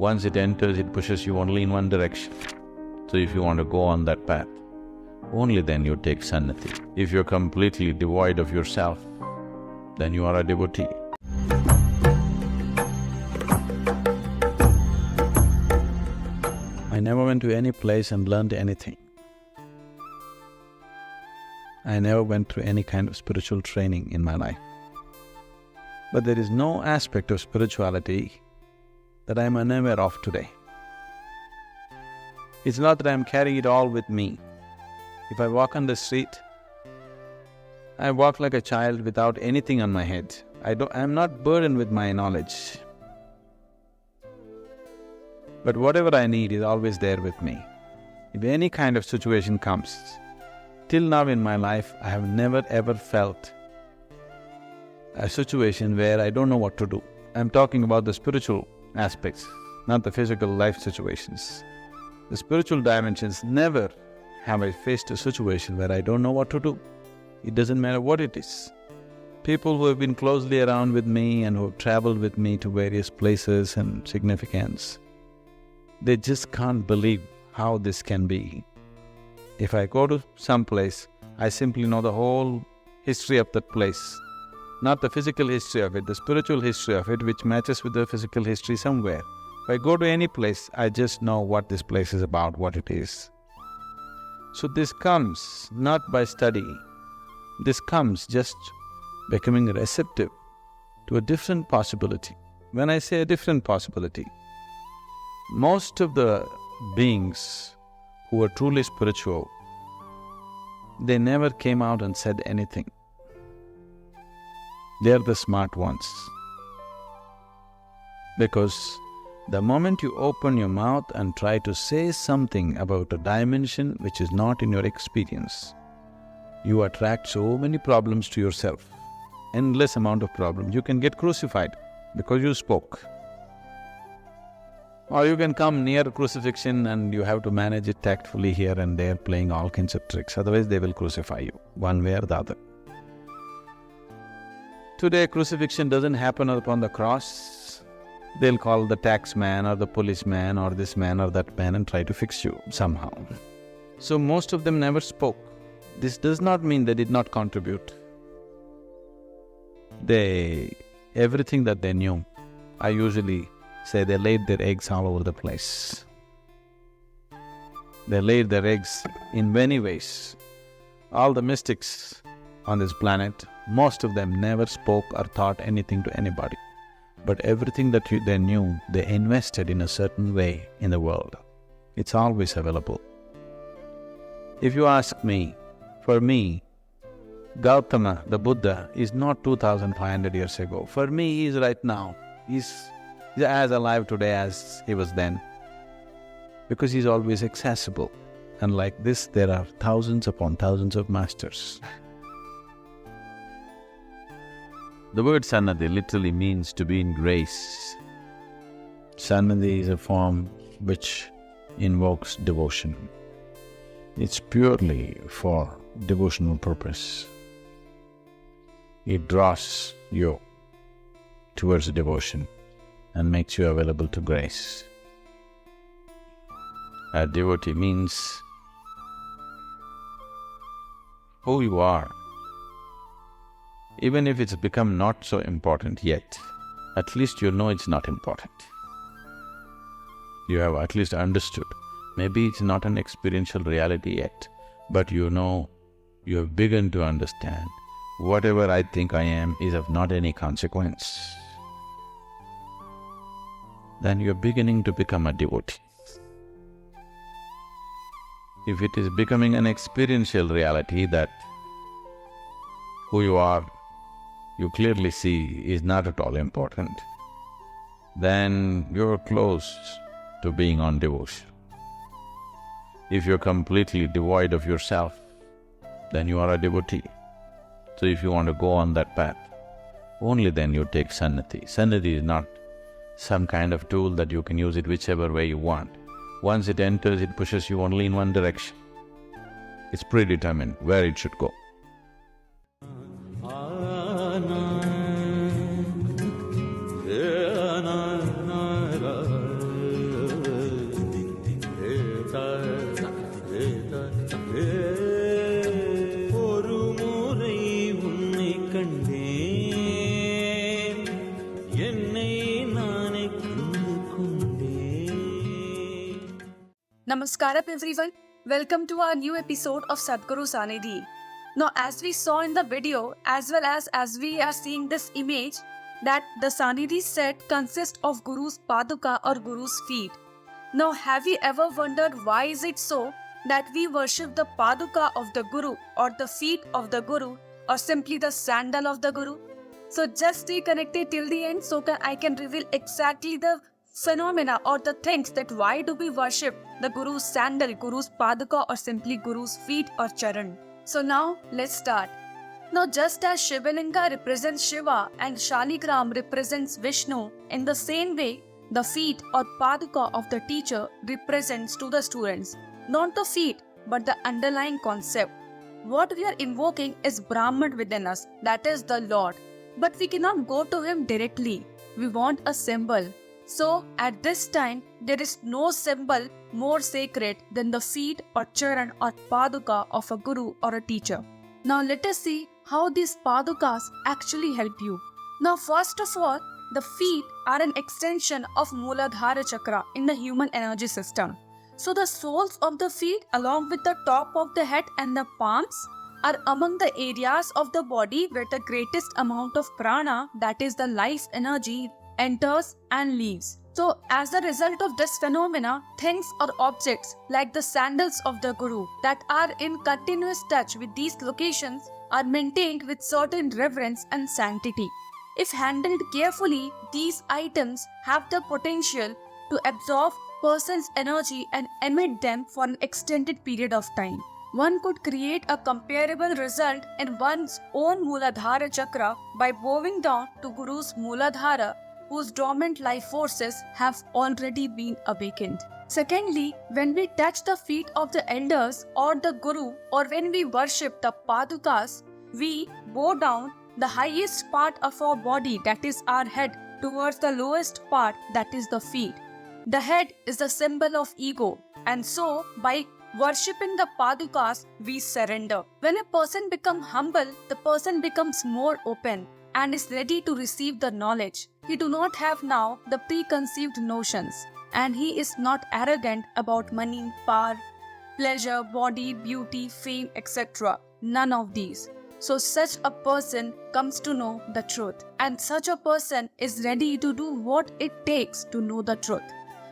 Once it enters, it pushes you only in one direction. So if you want to go on that path, only then you take Sannidhi. If you're completely devoid of yourself, then you are a devotee. I never went to any place and learned anything. I never went through any kind of spiritual training in my life. But there is no aspect of spirituality that I am unaware of today. It's not that I am carrying it all with me. If I walk on the street, I walk like a child without anything on my head. I am not burdened with my knowledge. But whatever I need is always there with me. If any kind of situation comes, till now in my life, I have never ever felt a situation where I don't know what to do. I'm talking about the spiritual aspects, not the physical life situations. The spiritual dimensions, never have I faced a situation where I don't know what to do. It doesn't matter what it is. People who have been closely around with me and who have travelled with me to various places and significance, they just can't believe how this can be. If I go to some place, I simply know the whole history of that place. Not the physical history of it, the spiritual history of it, which matches with the physical history somewhere. If I go to any place, I just know what this place is about, what it is. So this comes not by study, this comes just becoming receptive to a different possibility. When I say a different possibility, most of the beings who are truly spiritual, they never came out and said anything. They are the smart ones. Because the moment you open your mouth and try to say something about a dimension which is not in your experience, you attract so many problems to yourself, endless amount of problems. You can get crucified because you spoke. Or you can come near crucifixion and you have to manage it tactfully here and there, playing all kinds of tricks, otherwise they will crucify you, one way or the other. Today, crucifixion doesn't happen upon the cross. They'll call the tax man or the policeman or this man or that man and try to fix you somehow. So most of them never spoke. This does not mean they did not contribute. Everything that they knew, I usually say they laid their eggs all over the place. They laid their eggs in many ways. All the mystics on this planet, most of them never spoke or taught anything to anybody. But everything that they knew, they invested in a certain way in the world. It's always available. If you ask me, for me, Gautama, the Buddha, is not 2500 years ago. For me, he is right now. He's as alive today as he was then. Because he's always accessible. And like this, there are thousands upon thousands of masters. The word Sannidhi literally means to be in grace. Sannidhi is a form which invokes devotion. It's purely for devotional purpose. It draws you towards devotion and makes you available to grace. A devotee means who you are. Even if it's become not so important yet, at least you know it's not important. You have at least understood. Maybe it's not an experiential reality yet, but you know, you have begun to understand, whatever I think I am is of not any consequence. Then you're beginning to become a devotee. If it is becoming an experiential reality that who you are, you clearly see is not at all important, then you're close to being on devotion. If you're completely devoid of yourself, then you are a devotee. So if you want to go on that path, only then you take Sannidhi. Sannidhi is not some kind of tool that you can use it whichever way you want. Once it enters, it pushes you only in one direction. It's predetermined where it should go. Namaskaram everyone. Welcome to our new episode of Sadhguru Sannidhi. Now, as we saw in the video, as well as we are seeing this image, that the Sannidhi set consists of Guru's Paduka or Guru's feet. Now, have you ever wondered why is it so that we worship the Paduka of the Guru or the feet of the Guru or simply the sandal of the Guru? So just stay connected till the end so that I can reveal exactly the phenomena or the things that why do we worship the Guru's sandal, Guru's Paduka or simply Guru's feet or charan. So now let's start. Now just as Shivalinga represents Shiva and Shaligram represents Vishnu, in the same way the feet or Paduka of the teacher represents to the students, not the feet but the underlying concept. What we are invoking is Brahman within us, that is the Lord. But we cannot go to him directly. We want a symbol. So at this time, there is no symbol more sacred than the feet or charan or paduka of a guru or a teacher. Now let us see how these padukas actually help you. Now first of all, the feet are an extension of Muladhara chakra in the human energy system. So the soles of the feet along with the top of the head and the palms are among the areas of the body where the greatest amount of prana, that is the life energy, enters and leaves. So as a result of this phenomena, things or objects like the sandals of the Guru that are in continuous touch with these locations are maintained with certain reverence and sanctity. If handled carefully, these items have the potential to absorb person's energy and emit them for an extended period of time. One could create a comparable result in one's own Muladhara chakra by bowing down to Guru's Muladhara, whose dormant life forces have already been awakened. Secondly, when we touch the feet of the elders or the Guru, or when we worship the Padukas, we bow down the highest part of our body, that is our head, towards the lowest part, that is the feet. The head is the symbol of ego, and so by worshipping the Padukas, we surrender. When a person becomes humble, the person becomes more open and is ready to receive the knowledge. He do not have now the preconceived notions, and he is not arrogant about money, power, pleasure, body, beauty, fame, etc. None of these. So such a person comes to know the truth, and such a person is ready to do what it takes to know the truth.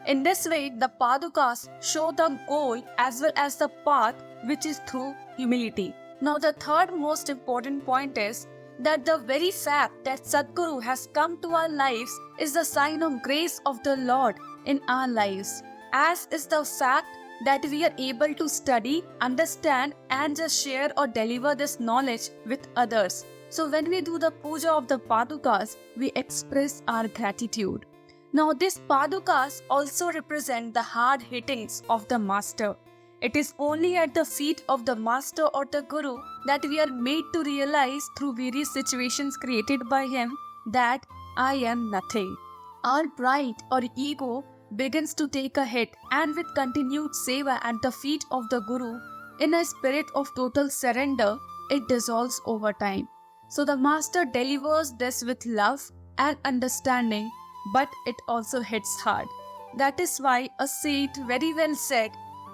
In this way, the Padukas show the goal as well as the path, which is through humility. Now the third most important point is that the very fact that Sadhguru has come to our lives is the sign of grace of the Lord in our lives, as is the fact that we are able to study, understand and just share or deliver this knowledge with others. So when we do the puja of the Padukas, we express our gratitude. Now these Padukas also represent the hard hittings of the Master. It is only at the feet of the Master or the Guru that we are made to realize through various situations created by him that I am nothing. Our pride or ego begins to take a hit, and with continued seva at the feet of the Guru, in a spirit of total surrender, it dissolves over time. So the Master delivers this with love and understanding, but it also hits hard. That is why a saint very well said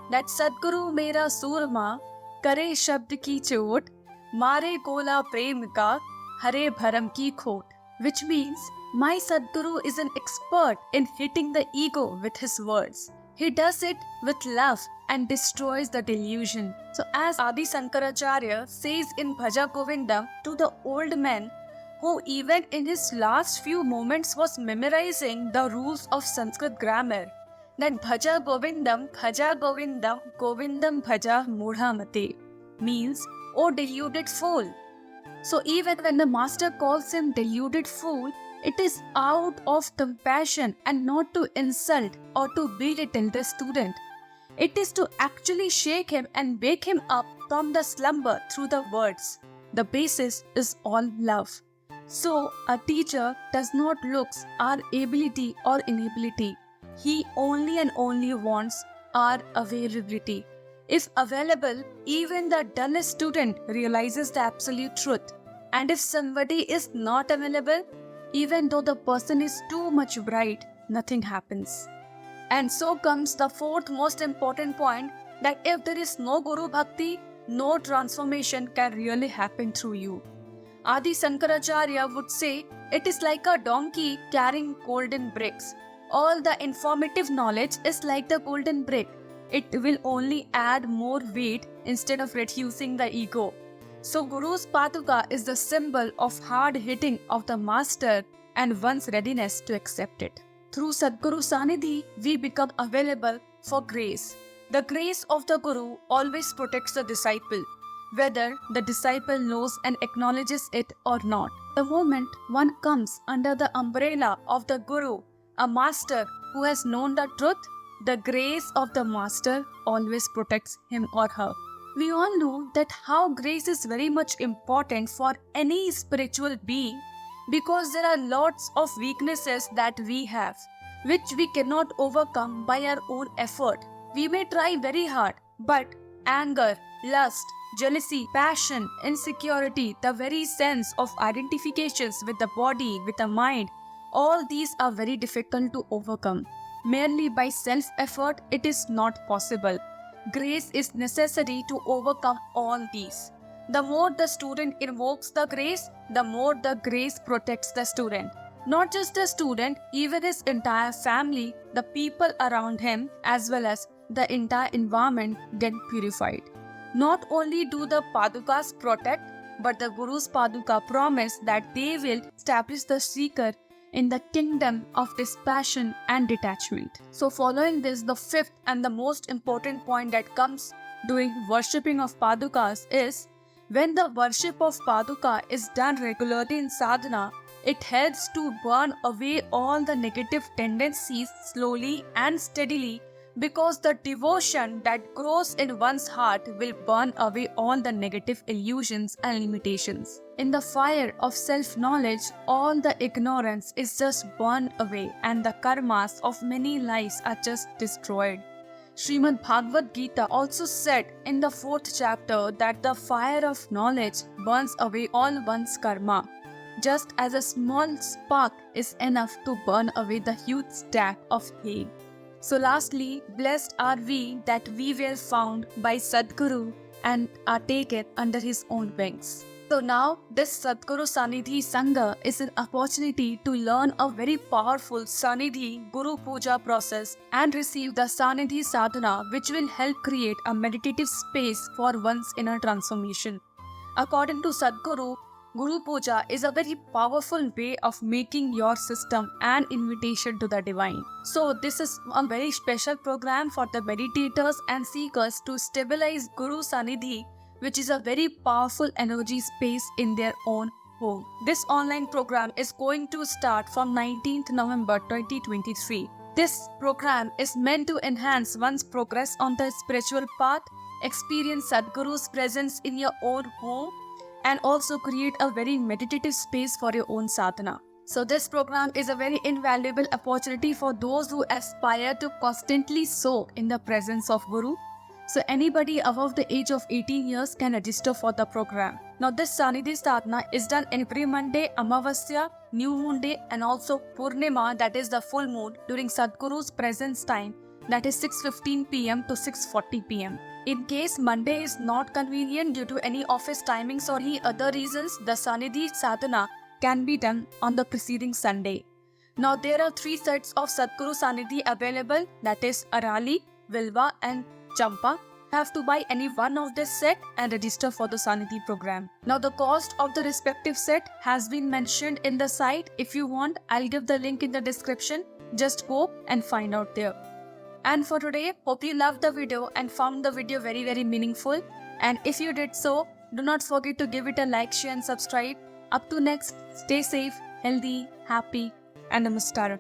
that Sadhguru mera surma kare shabd ki chot, mare gola prem ka hare bharam ki khot, which means my Sadhguru is an expert in hitting the ego with his words. He does it with love and destroys the delusion. So as Adi Sankaracharya says in Bhaja Govindam to the old man who even in his last few moments was memorizing the rules of Sanskrit grammar, that Bhaja Govindam, Govindam Bhaja Mudhamate, means, O deluded fool. So even when the Master calls him deluded fool, it is out of compassion and not to insult or to belittle the student. It is to actually shake him and wake him up from the slumber through the words. The basis is all love. So a teacher does not look our ability or inability. He only and only wants our availability. If available, even the dullest student realizes the absolute truth. And if somebody is not available, even though the person is too much bright, nothing happens. And so comes the fourth most important point, that if there is no Guru Bhakti, no transformation can really happen through you. Adi Shankaracharya would say, it is like a donkey carrying golden bricks. All the informative knowledge is like the golden brick. It will only add more weight instead of reducing the ego. So Guru's Paduka is the symbol of hard hitting of the master and one's readiness to accept it. Through Sadhguru Sannidhi, we become available for grace. The grace of the Guru always protects the disciple, whether the disciple knows and acknowledges it or not. The moment one comes under the umbrella of the Guru, a master who has known the truth, the grace of the master always protects him or her. We all know that how grace is very much important for any spiritual being, because there are lots of weaknesses that we have, which we cannot overcome by our own effort. We may try very hard, but anger, lust, jealousy, passion, insecurity, the very sense of identifications with the body, with the mind, all these are very difficult to overcome. Merely by self-effort, it is not possible. Grace is necessary to overcome all these. The more the student invokes the grace, the more the grace protects the student. Not just the student, even his entire family, the people around him, as well as the entire environment get purified. Not only do the Padukas protect, but the Guru's Paduka promise that they will establish the seeker in the kingdom of dispassion and detachment. So following this, the fifth and the most important point that comes during worshipping of Padukas is, when the worship of Paduka is done regularly in sadhana, it helps to burn away all the negative tendencies slowly and steadily, because the devotion that grows in one's heart will burn away all the negative illusions and limitations. In the fire of self-knowledge, all the ignorance is just burned away and the karmas of many lives are just destroyed. Srimad Bhagavad Gita also said in the 4th chapter that the fire of knowledge burns away all one's karma, just as a small spark is enough to burn away the huge stack of hay. So lastly, blessed are we that we were found by Sadhguru and are taken under his own wings. So now, this Sadhguru Sannidhi Sangha is an opportunity to learn a very powerful Sannidhi Guru Pooja process and receive the Sannidhi Sadhana, which will help create a meditative space for one's inner transformation. According to Sadhguru, Guru Pooja is a very powerful way of making your system an invitation to the divine. So this is a very special program for the meditators and seekers to stabilize Guru Sannidhi, which is a very powerful energy space in their own home. This online program is going to start from 19th November 2023. This program is meant to enhance one's progress on the spiritual path, experience Sadhguru's presence in your own home, and also create a very meditative space for your own sadhana. So this program is a very invaluable opportunity for those who aspire to constantly soak in the presence of Guru. So anybody above the age of 18 years can register for the program. Now this Sannidhi Sadhana is done every Monday, Amavasya, New Moon Day, and also Purnima, that is the full moon, during Sadhguru's presence time, that is 6:15 p.m. to 6:40 p.m. In case Monday is not convenient due to any office timings or any other reasons, the Sannidhi Sadhana can be done on the preceding Sunday. Now there are 3 sets of Sadhguru Sannidhi available, that is Arali, Vilva and Champa. You have to buy any one of this set and register for the Sannidhi program. Now the cost of the respective set has been mentioned in the site. If you want, I'll give the link in the description. Just go and find out there. And for today, hope you loved the video and found the video very meaningful. And if you did so, do not forget to give it a like, share and subscribe. Up to next, stay safe, healthy, happy and namaskar.